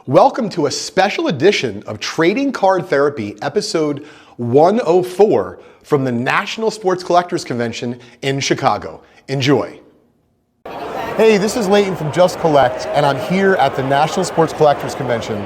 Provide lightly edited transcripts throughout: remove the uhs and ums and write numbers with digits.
Welcome to a special edition of Trading Card Therapy, episode 104 from the National Sports Collectors Convention in Chicago. Enjoy. Hey, this is Leighton from Just Collect, and I'm here at the National Sports Collectors Convention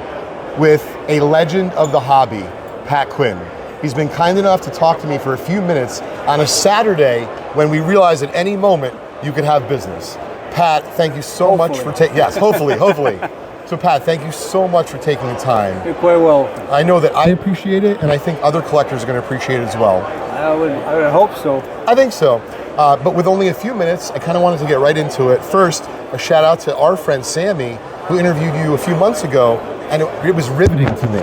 with a legend of the hobby, Pat Quinn. He's been kind enough to talk to me for a few minutes on a Saturday when we realize at any moment you could have business. Pat, thank you so much for taking, yes, hopefully. So Pat, thank you so much for taking the time. You're quite well. I know that I appreciate it, and I think other collectors are going to appreciate it as well. I would hope so. I think so. But with only a few minutes, I kind of wanted to get right into it. First, a shout out to our friend Sammy, who interviewed you a few months ago, and it was riveting to me.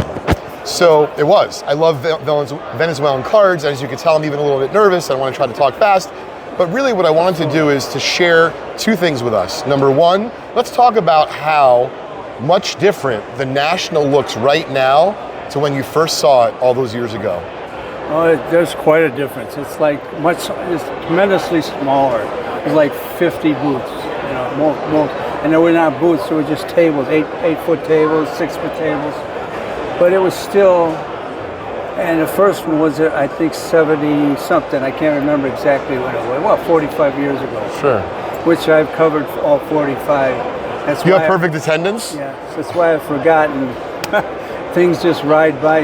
So it was. I love Venezuelan cards, and as you can tell, I'm even a little bit nervous. I want to try to talk fast. But really what I wanted to do is to share two things with us. Number one, let's talk about how much different the National looks right now to when you first saw it all those years ago. Oh, there's quite a difference. It's it's tremendously smaller. It's like 50 booths, more. And they were not booths, they were just tables, 8-foot tables, 6-foot tables. But it was still, and the first one was, I think, 70 something. I can't remember exactly when it was. Well, 45 years ago. Sure. Which I've covered all 45. You have perfect attendance? Yeah, that's why I've forgotten. Things just ride by,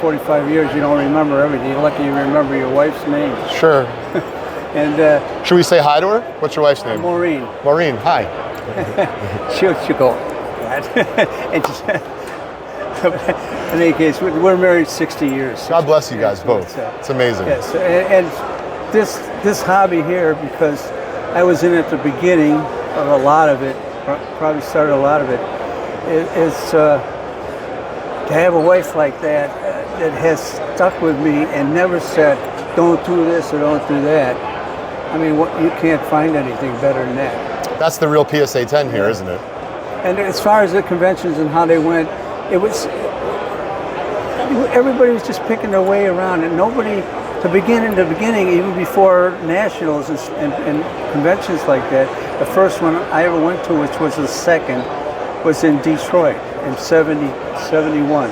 45 years, you don't remember everything. You're lucky you remember your wife's name. Sure. And should we say hi to her? What's your wife's name? Maureen. Maureen, hi. she'll go. And in any case, we're married 60 years. God bless you guys both. It's amazing. Yes, and this hobby here, because I was in at the beginning of a lot of it, probably started a lot of it, is to have a wife like that that has stuck with me and never said, don't do this or don't do that. I mean, you can't find anything better than that. That's the real PSA 10 here, isn't it? And as far as the conventions and how they went, everybody was just picking their way around, and nobody, in the beginning, even before nationals and conventions like that, the first one I ever went to, which was the second, was in Detroit in 71.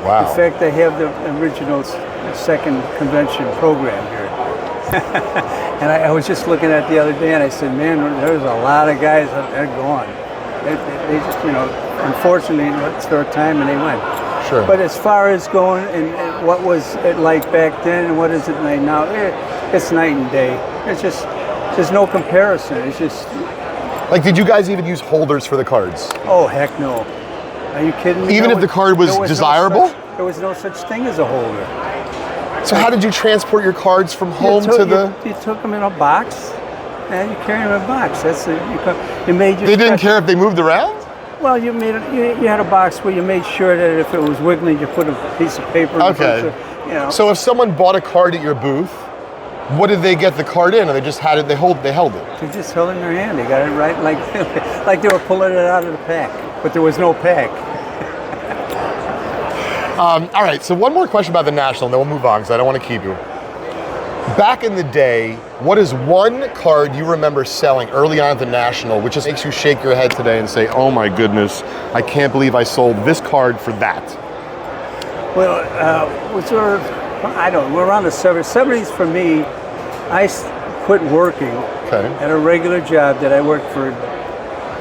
Wow. In fact, they have the original second convention program here. And I was just looking at the other day, and I said, man, there's a lot of guys that are gone. They just, unfortunately, it's their time and they went. Sure. But as far as going and what was it like back then and what is it like now, it's night and day. It's just, there's no comparison. It's just... Like, did you guys even use holders for the cards? Oh, heck no. Are you kidding me? Even if the card was desirable? There was no such thing as a holder. So how did you transport your cards from home to the... You took them in a box, and you carried them in a box. You made your... They didn't care if they moved around? Well, you had a box where you made sure that if it was wiggling, you put a piece of paper. Okay. So if someone bought a card at your booth, what did they get the card in? Or they just had it? They held it. They just held it in their hand. They got it right, like they were pulling it out of the pack, but there was no pack. All right. So one more question about the National, and then we'll move on because I don't want to keep you. Back in the day, what is one card you remember selling early on at the National, which just makes you shake your head today and say, "Oh my goodness, I can't believe I sold this card for that"? Well, I don't know, we're around the 70s for me. I quit working at a regular job that I worked for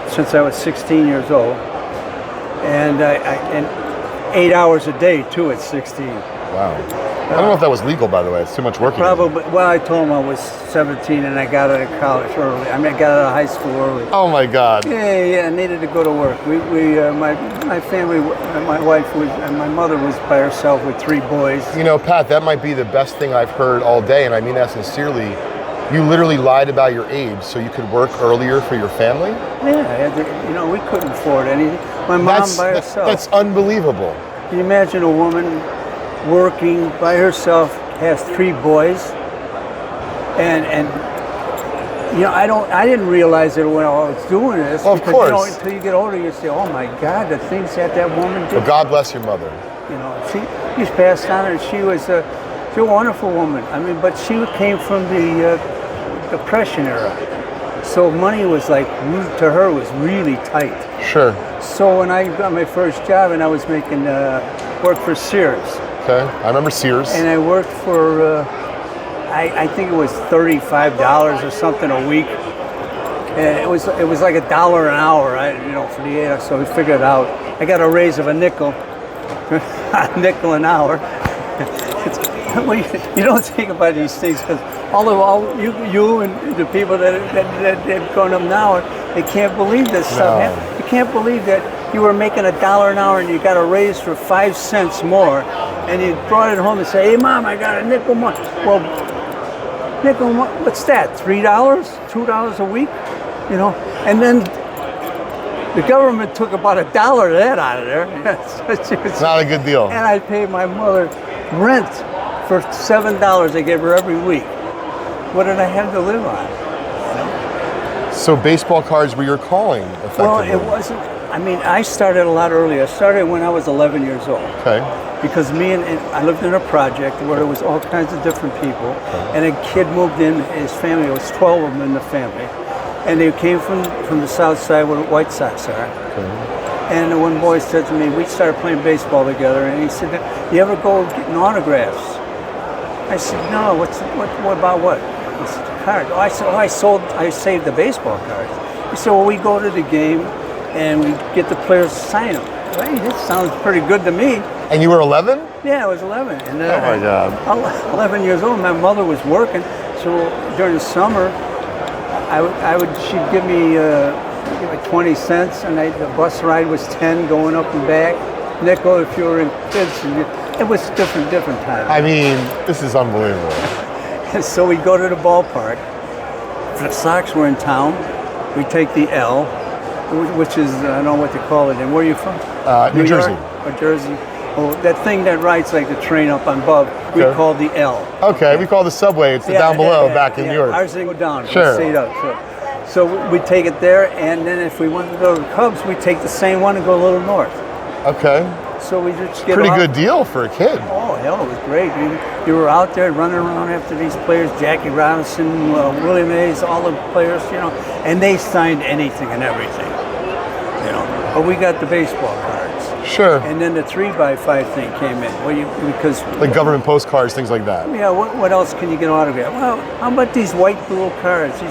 since I was 16 years old. And and 8 hours a day too at 16. Wow. I don't know if that was legal, by the way. It's too much working. Probably. Well, I told him I was 17 and I got out of college early. I got out of high school early. Oh my God. Yeah. I needed to go to work. My family, my wife and my mother was by herself with 3 boys. Pat, that might be the best thing I've heard all day, and I mean that sincerely. You literally lied about your age so you could work earlier for your family? Yeah. We couldn't afford anything. My mom by herself. That's unbelievable. Can you imagine a woman working by herself, has 3 boys, and I didn't realize it when I was doing this. Well, of course. Until you get older, you say, oh my God, the things that woman did. Well, God bless your mother. She's passed on, and she was a wonderful woman. I mean, but she came from the Depression era. So money was to her was really tight. Sure. So when I got my first job, and I was making work for Sears. Okay, I remember Sears. And I worked for, I think it was $35 or something a week. And it was like $1 an hour, for the 8 hours. So we figured it out. I got a raise of a nickel, a nickel an hour. You don't think about these things because you and the people that have grown up now, they can't believe this stuff. You can't believe that you were making $1 an hour and you got a raise for 5 cents more, and you brought it home and say, "Hey, Mom, I got a nickel more." Well, nickel more, what's that? $3, $2 a week, And then the government took about $1 of that out of there. It's not a good deal. And I paid my mother rent for $7 I gave her every week. What did I have to live on? So baseball cards were your calling, effectively? Well, it wasn't. I started a lot earlier. I started when I was 11 years old. Okay. Because I lived in a project where there was all kinds of different people, and a kid moved in. His family, there was 12 of them in the family, and they came from the south side where the White Sox are. Okay. And the one boy said to me, we started playing baseball together, and he said, "You ever go getting autographs?" I said, "No. What about what?" He said, "The card." I said, I saved the baseball cards. He said, "Well, we go to the game, and we get the players to sign them." Hey, that sounds pretty good to me. And you were 11? Yeah, I was 11. And, oh my God. 11 years old. My mother was working, so during the summer, she'd give me 20 cents, and the bus ride was 10 going up and back. Nickel if you were in kids. It was different times. This is unbelievable. And so we'd go to the ballpark. If the Sox were in town, we'd take the L, which is, I don't know what to call it. And where are you from? New Jersey. Or Jersey. Well, that thing that rides like the train up on above, we call the L. Okay, we call the subway. It's the down below back in New York. Ours didn't go down. Sure. It stayed up. So we'd take it there, and then if we wanted to go to the Cubs, we'd take the same one and go a little north. Okay. So we just get pretty good deal for a kid. Oh, hell, it was great. You were out there running around after these players, Jackie Robinson, Willie Mays, all the players, and they signed anything and everything, But we got the baseball cards. Sure. And then the 3x5 thing came in. Because like government postcards, things like that. Yeah. What else can you get autographed? Well, how about these white little cards? It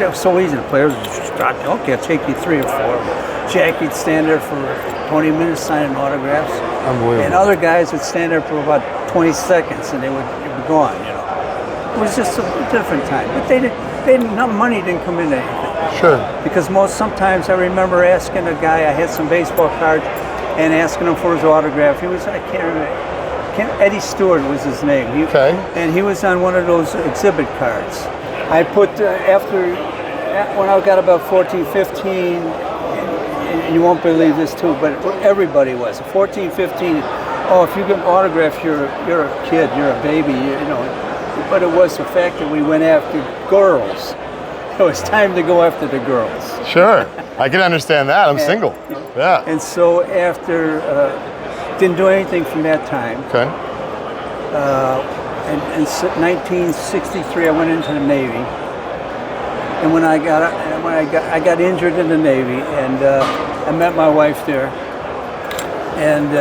was so easy. The players would just drop. Okay, I'll take you 3 or 4. Jackie'd stand there for 20 minutes signing autographs. Unbelievable. And other guys would stand there for about 20 seconds, and they would be gone. It was just a different time. But money didn't come into anything. Sure. Because sometimes I remember asking a guy. I had some baseball cards. And asking him for his autograph. He was, I can't remember, Eddie Stewart was his name. Okay. And he was on one of those exhibit cards. I put, when I got about 14, 15, and you won't believe this too, but everybody was. 14, 15, if you get an autograph, you're a kid, you're a baby, But it was the fact that we went after girls. It was time to go after the girls. Sure, I can understand that. I'm single. Yeah. And so after, didn't do anything from that time. Okay. In 1963, I went into the Navy. And when I got injured in the Navy, and I met my wife there, and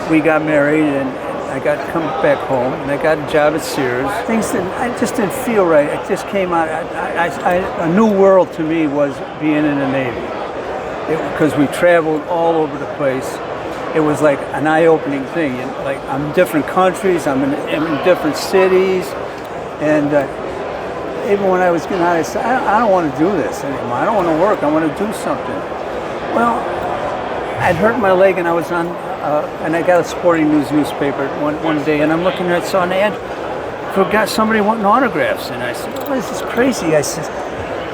we got married, and I got to come back home, and I got a job at Sears. I just didn't feel right. It just came out. A new world to me was being in the Navy, because we traveled all over the place. It was like an eye-opening thing. Like I'm in different countries, I'm in different cities, and even when I was getting out, I said, I don't want to do this anymore. I don't want to work. I want to do something. Well, I'd hurt my leg, and I was on. And I got a Sporting News newspaper one day, and I'm looking at saw an ad for somebody wanting autographs, and I said, "Oh, this is crazy." I said,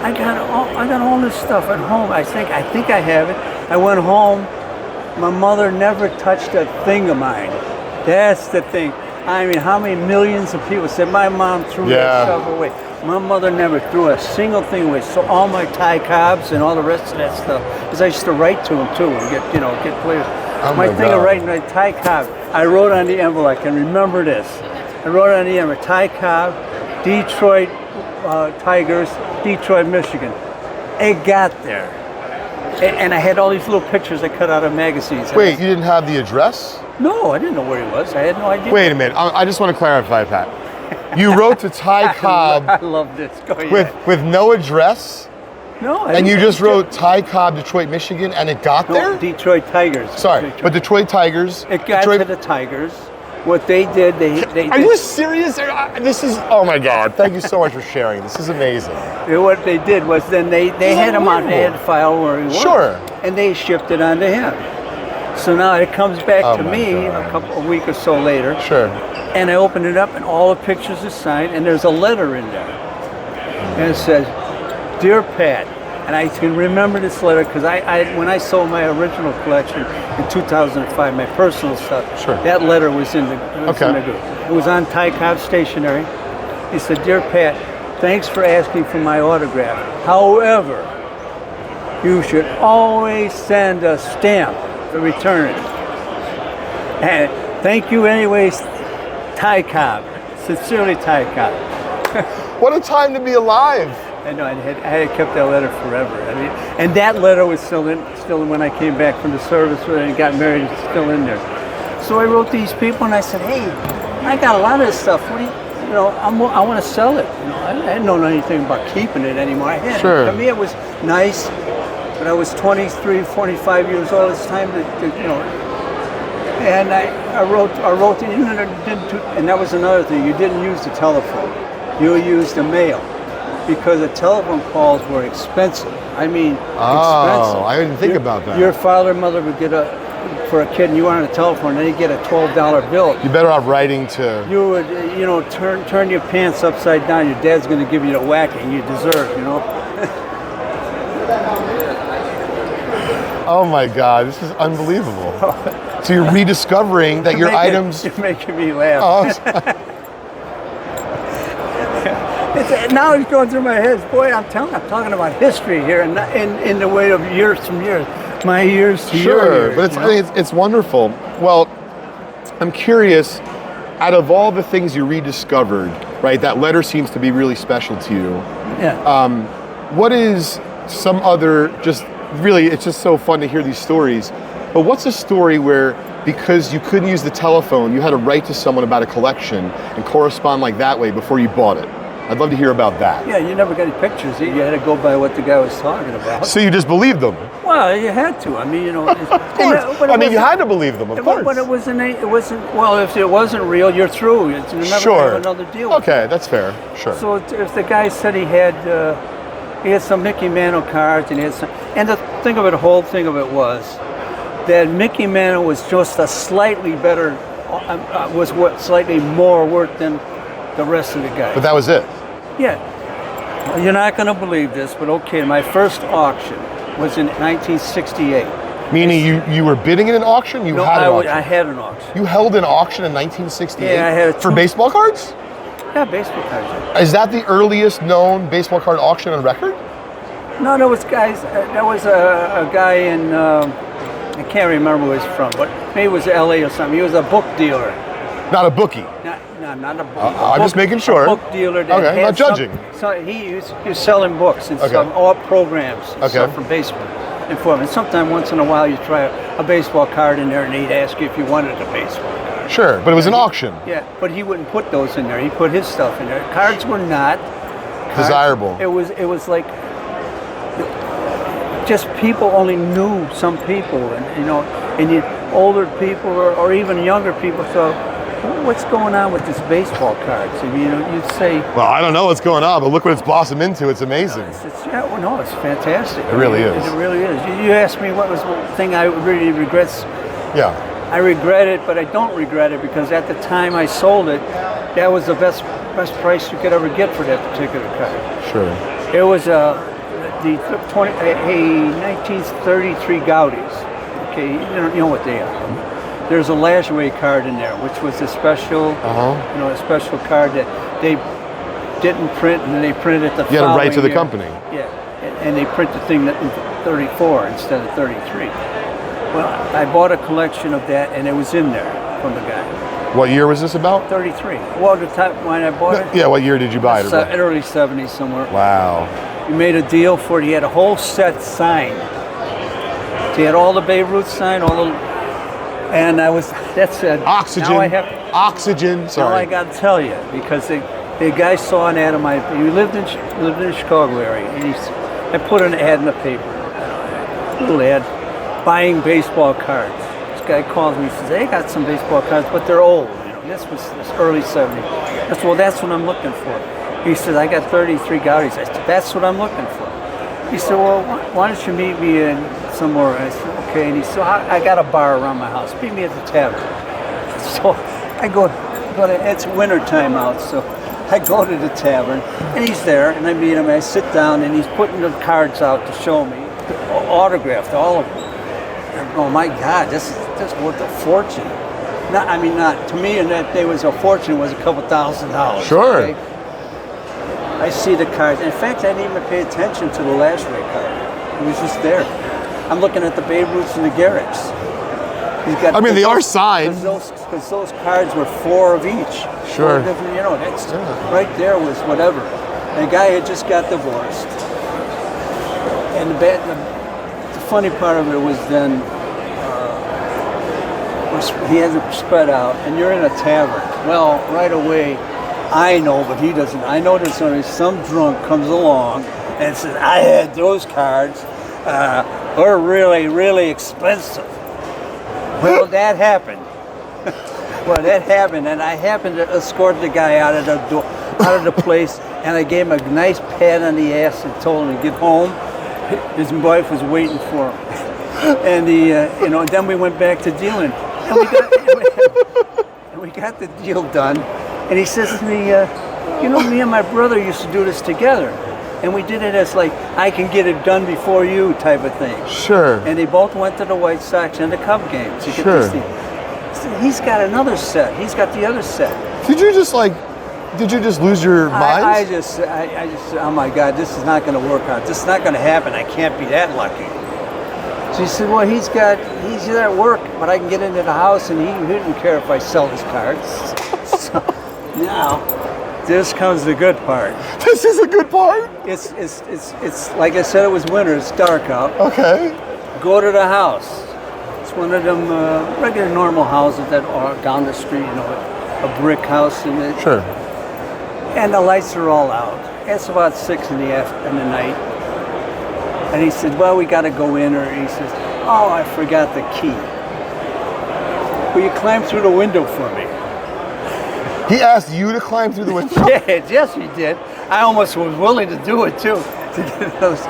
"I got all this stuff at home. I think I have it." I went home. My mother never touched a thing of mine. That's the thing. How many millions of people said my mom threw that stuff away? My mother never threw a single thing away. So all my Ty Cobbs and all the rest of that stuff, because I used to write to them too and get players. Oh my thing of writing, like Ty Cobb, I wrote on the envelope, I can remember this. I wrote on the envelope, Ty Cobb, Detroit Tigers, Detroit, Michigan. It got there. And I had all these little pictures I cut out of magazines. Wait, you didn't have the address? No, I didn't know where he was. I had no idea. Wait a minute. I just want to clarify, Pat. You wrote to Ty Cobb I love this. Go ahead. with no address? No. And you just wrote Ty Cobb, Detroit, Michigan, and it got there? Detroit Tigers. Sorry, but Detroit Tigers. It got to the Tigers. What they did, they Are you serious? This is, oh my God. Thank you so much for sharing. This is amazing. What they did was then they had him on, they had a file where he was. Sure. And they shipped it on to him. So now it comes back to me a week or so later. Sure. And I open it up and all the pictures are signed and there's a letter in there. And it says, "Dear Pat," and I can remember this letter because when I sold my original collection in 2005, my personal stuff, sure. that letter was in the group. It was on Ty Cobb stationery. He said, "Dear Pat, thanks for asking for my autograph. However, you should always send a stamp to return it. And thank you anyways, Ty Cobb. Sincerely, Ty Cobb." What a time to be alive. I know, I had kept that letter forever. I mean, and that letter was still in when I came back from the service and got married, it's still in there. So I wrote these people and I said, "Hey, I got a lot of this stuff. What do you, I want to sell it." I didn't know anything about keeping it anymore. I had Sure. To me, it was nice, but I was 23, 45 years old. It's time to And I wrote, and that was another thing. You didn't use the telephone. You used the mail. Because the telephone calls were expensive. I mean, expensive. I didn't think about that. Your father and mother would get for a kid, and you wanted a telephone, and then you get a $12 bill. You're better off writing to... You would, turn your pants upside down. Your dad's going to give you the whacking you deserve, Oh my God, this is unbelievable. So you're rediscovering that your items... You're making me laugh. Oh, now it's going through my head. Boy, I'm talking about history here, and in the way of years from years, my years to sure, your years. But it's wonderful. Well, I'm curious. Out of all the things you rediscovered, right? That letter seems to be really special to you. Yeah. What is some other? It's just so fun to hear these stories. But what's a story where, because you couldn't use the telephone, you had to write to someone about a collection and correspond like that way before you bought it? I'd love to hear about that. Yeah, you never got any pictures. You had to go by what the guy was talking about. So you just believed them? Well, you had to. I mean, of course. You had to believe them, of course. But it wasn't. Well, if it wasn't real, you're through. You're never going to have another deal. Okay, that's fair. Sure. So if the guy said he had some Mickey Mantle cards and the whole thing of it was that Mickey Mantle was just a slightly better, slightly more worth than the rest of the guys. But that was it. Yeah. Well, you're not going to believe this, but okay, my first auction was in 1968. Meaning you were bidding in an auction? I had an auction. You held an auction in 1968? Yeah, I had for baseball cards? Yeah, baseball cards. Yeah. Is that the earliest known baseball card auction on record? No, there was guys. There was a guy in, I can't remember where he's from, but maybe it was LA or something. He was a book dealer. Not a bookie? Not a book. I'm just making sure. A book dealer. Okay, not judging. He was selling books and some all programs and stuff from baseball. And sometimes once in a while you try a baseball card in there and he'd ask you if you wanted a baseball card. Sure, but it was an auction. Yeah, but he wouldn't put those in there. He put his stuff in there. Cards were not desirable. It was like just people only knew some people, and older people or even younger people. So what's going on with this baseball cards? And, you'd say, well, I don't know what's going on, but look what it's blossomed into. It's amazing. It's fantastic. It really is. It really is. You asked me what was the thing I really regret. Yeah. I regret it, but I don't regret it because at the time I sold it, that was the best price you could ever get for that particular card. Sure. It was a 1933 Goudeys. Okay, you know what they are. There's a Lajoie card in there, which was a special, a special card that they didn't print, and then they printed it the following year. You had to write to the company. Yeah, and they print the thing in 34 instead of 33. Well, I bought a collection of that, and it was in there from the guy. What year was this about? 33. Well, the time when I bought it. Yeah, what year did you buy it? Early 70s somewhere. Wow. We made a deal for it. He had a whole set signed. He had all the Babe Ruth sign, and that's it. Oxygen. Now I have, Oxygen. now Sorry. I got to tell you, because the guy saw an ad in he lived in the Chicago area, and I put an ad in the paper, little ad, buying baseball cards. This guy calls me, he says, "They got some baseball cards, but they're old." This was early 70s. I said, "Well, that's what I'm looking for." He said, "I got 33 Goudeys." I said, "That's what I'm looking for." He said, "Well, why don't you meet me in somewhere?" I said, "Okay." And he said, "I got a bar around my house. Meet me at the tavern." So I go, but it's winter time out, so I go to the tavern, and he's there, and I meet him, and I sit down, and he's putting the cards out to show me, autographed, all of them. And I go, "Oh my God, this is worth a fortune." Not to me, in that day was a fortune, was a couple $1,000s. Sure. Okay? I see the cards. In fact, I didn't even pay attention to the Lashley card. It was just there. I'm looking at the Babe Ruths and the Garricks. They are signed. Because those cards were 4 of each. Sure. 4 different, that's right there was whatever. And the guy had just got divorced. And the funny part of it was then, he has it spread out, and you're in a tavern. Well, right away, I know, but he doesn't. I know there's some drunk comes along and says, "I had those cards. They're really, really expensive." Well, that happened. And I happened to escort the guy out of the door, out of the place, and I gave him a nice pat on the ass and told him to get home. His wife was waiting for him, and then we went back to dealing. And we got the deal done, and he says to me, "Me and my brother used to do this together, and we did it as like, I can get it done before you type of thing." Sure. And they both went to the White Sox and the Cub games. To get this thing. So he's got another set. He's got the other set. Did you just lose your mind? I just, oh my God, this is not going to work out. This is not going to happen. I can't be that lucky. So he said, "Well, he's there at work, but I can get into the house, and he didn't care if I sell his cards." So now, this comes the good part. This is a good part? It's like I said, it was winter. It's dark out. Okay. Go to the house. It's one of them regular normal houses that are down the street, a brick house. Sure. And the lights are all out. It's about 6 in the night. And he said, "Well, we got to go in," or he says, "Oh, I forgot the key. Will you climb through the window for me?" He asked you to climb through the window? Yes, he did. I almost was willing to do it too. To get those.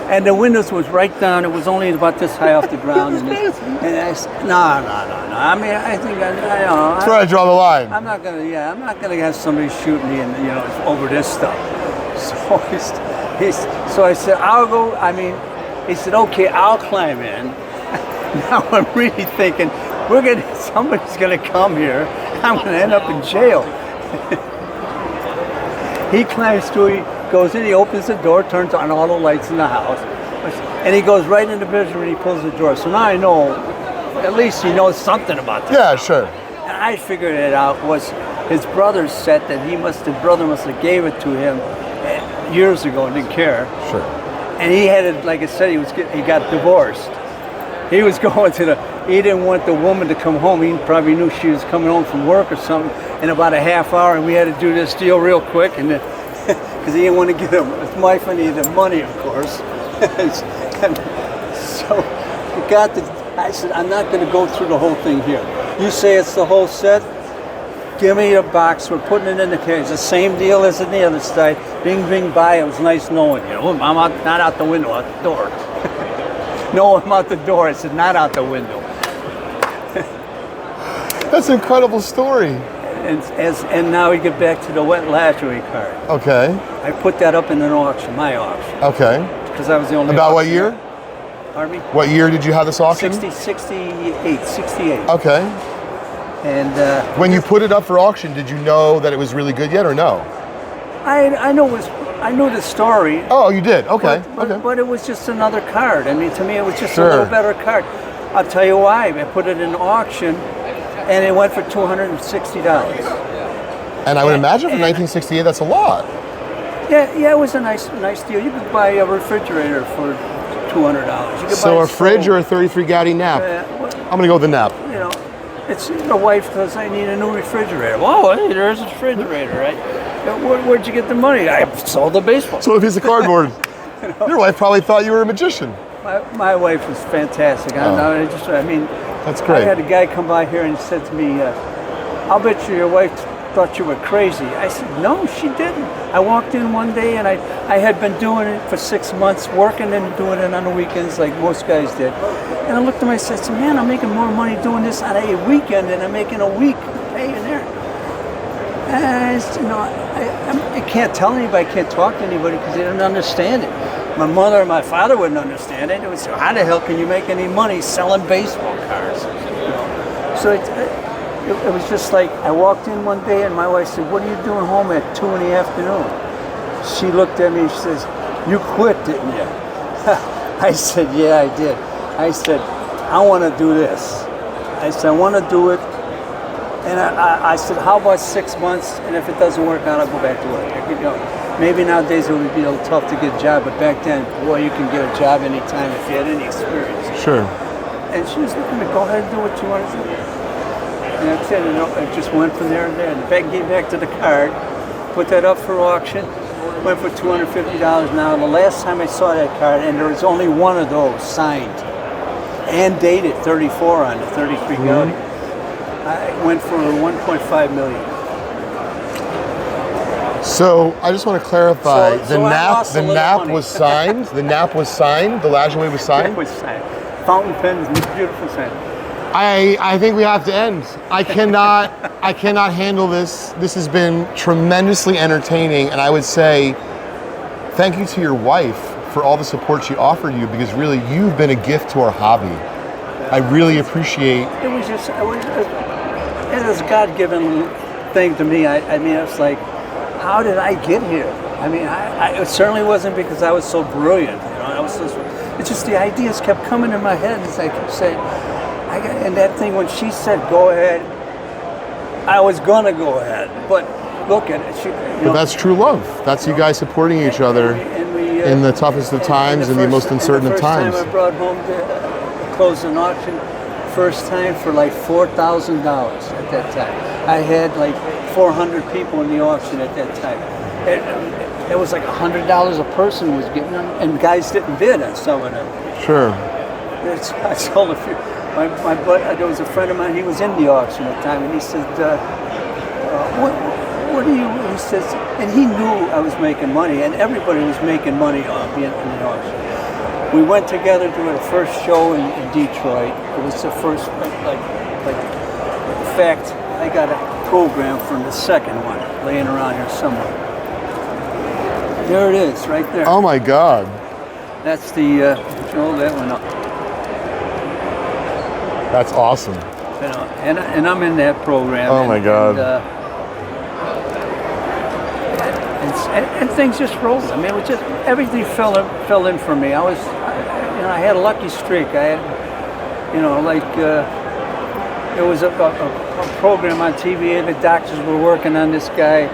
And the windows was right down. It was only about this high off the ground. And I said, no. I mean, I think That's where I draw the line. I'm not gonna have somebody shoot me and over this stuff. So I said, "I'll go." He said, "Okay, I'll climb in." Now I'm really thinking, somebody's gonna come here. I'm gonna end up in jail. He climbs through. He goes in. He opens the door, turns on all the lights in the house, and he goes right in the bedroom and he pulls the door. So now I know, at least he knows something about this. Yeah, sure. And I figured it out was his brother's set that his brother must have gave it to him years ago and didn't care. Sure. And he had it, like I said, he got divorced. He was going he didn't want the woman to come home. He probably knew she was coming home from work or something in about a half hour, and we had to do this deal real quick, and because he didn't want to give his wife any of the money, of course. And so I said, "I'm not going to go through the whole thing here. You say it's the whole set? Give me a box. We're putting it in the cage. It's the same deal as on the other side. Bing, bing, bye. It was nice knowing you. I'm not out the window, out the door." "No, I'm out the door." I said, "Not out the window." That's an incredible story. And now we get back to the wet Lashley card. Okay. I put that up in an auction, my auction. Okay. Because I was the only. About what year? Pardon me? What year did you have this auction? 68. Okay. And when you put it up for auction, did you know that it was really good yet, or no? I knew the story. Oh, you did? Okay. But it was just another card. I mean, to me, it was just Sure. a little better card. I'll tell you why. I put it in auction, and it went for $260. And I would imagine for 1968, that's a lot. Yeah, it was a nice deal. You could buy a refrigerator for $200. You can So buy a fridge stove. or a 33 Goudey nap? Well, I'm gonna go with the nap. you know, it's the wife says I need a new refrigerator. Whoa, hey, there's a refrigerator, right? Where'd you get the money? I sold the baseball. So a piece of cardboard. Your wife probably thought you were a magician. My wife was fantastic. I mean, That's great. I had a guy come by here and said to me, I'll bet you your wife thought you were crazy. I said, no, she didn't. I walked in one day and I had been doing it for 6 months, working and doing it on the weekends like most guys did. And I looked at myself and said, man, I'm making more money doing this on a weekend than I'm making a week paying there. And I said, I can't tell anybody, I can't talk to anybody because they don't understand it. My mother and my father wouldn't understand it. It was, how the hell can you make any money selling baseball cards? So it was just like, I walked in one day and my wife said, what are you doing home at 2 in the afternoon? She looked at me and she says, you quit, didn't you? I said, yeah, I did. I said, I want to do this. I said, I want to do it. And I said, how about 6 months? And if it doesn't work out, I'll go back to work. Maybe nowadays it would be a little tough to get a job, but back then, boy, you can get a job anytime if you had any experience. Sure. And she was looking to go ahead and do what you want to do. And that's it. It just went from there and there. And gave back to the card, put that up for auction, went for $250 now. And the last time I saw that card, and there was only one of those signed and dated 34 on the 33 Goudey. I went for 1.5 million. So I just want to clarify, So I lost a the little nap money. was signed. The nap was signed. The Lajoie was signed. It was signed. Fountain pens, beautiful sign. I think we have to end. I cannot handle this. This has been tremendously entertaining, and I would say thank you to your wife for all the support she offered you, because really you've been a gift to our hobby. I really appreciate. It was a God-given thing to me. I mean, it's like, how did I get here? I mean, it certainly wasn't because I was so brilliant. It's just the ideas kept coming in my head as I kept saying, and that thing when she said go ahead, I was gonna go ahead. But look at it. But that's true love. That's you guys supporting each other in the toughest of times and the most uncertain of times. The first time I brought home to close an auction, first time for like $4,000 at that time. I had like 400 people in the auction at that time. It was like $100 a person was getting them, and guys didn't bid on some of them. Sure. I sold a few. My buddy, there was a friend of mine. He was in the auction at the time, and he said, "What do you?" He says, and he knew I was making money, and everybody was making money on being in the auction. We went together to the first show in Detroit. It was the first, in fact, I got a program from the second one laying around here somewhere. There it is, right there. Oh my God. That's the, hold that one up. That's awesome. And I'm in that program. Oh my God. And things just rolled. I mean, it was just, everything fell in for me. I had a lucky streak. I had, there was a program on TV, and the doctors were working on this guy,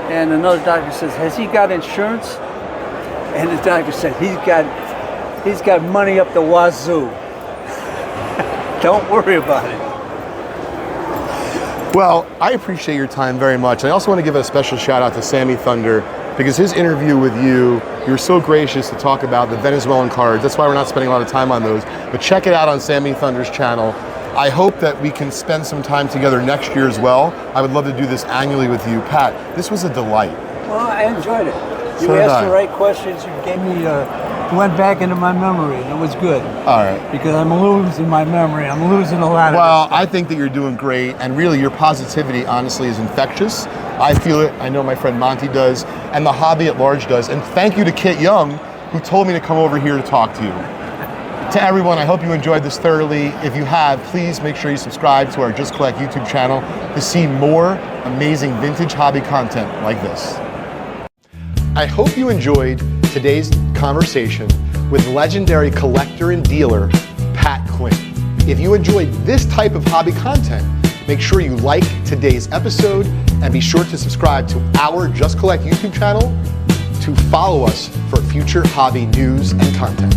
and another doctor says, has he got insurance? And the doctor said, he's got money up the wazoo. Don't worry about it. Well, I appreciate your time very much. I also want to give a special shout out to Sammy Thunder, because his interview with you were so gracious to talk about the Venezuelan cards. That's why we're not spending a lot of time on those. But check it out on Sammy Thunder's channel. I hope that we can spend some time together next year as well. I would love to do this annually with you. Pat, this was a delight. Well, I enjoyed it. You So did asked I. the right questions. You gave me, went back into my memory, and it was good. All right. Because I'm losing my memory. I'm losing a lot Well, of it. I think that you're doing great, and really your positivity, honestly, is infectious. I feel it. I know my friend Monty does, and the hobby at large does. And thank you to Kit Young, who told me to come over here to talk to you. To everyone, I hope you enjoyed this thoroughly. If you have, please make sure you subscribe to our Just Collect YouTube channel to see more amazing vintage hobby content like this. I hope you enjoyed today's conversation with legendary collector and dealer, Pat Quinn. If you enjoyed this type of hobby content, make sure you like today's episode and be sure to subscribe to our Just Collect YouTube channel to follow us for future hobby news and content.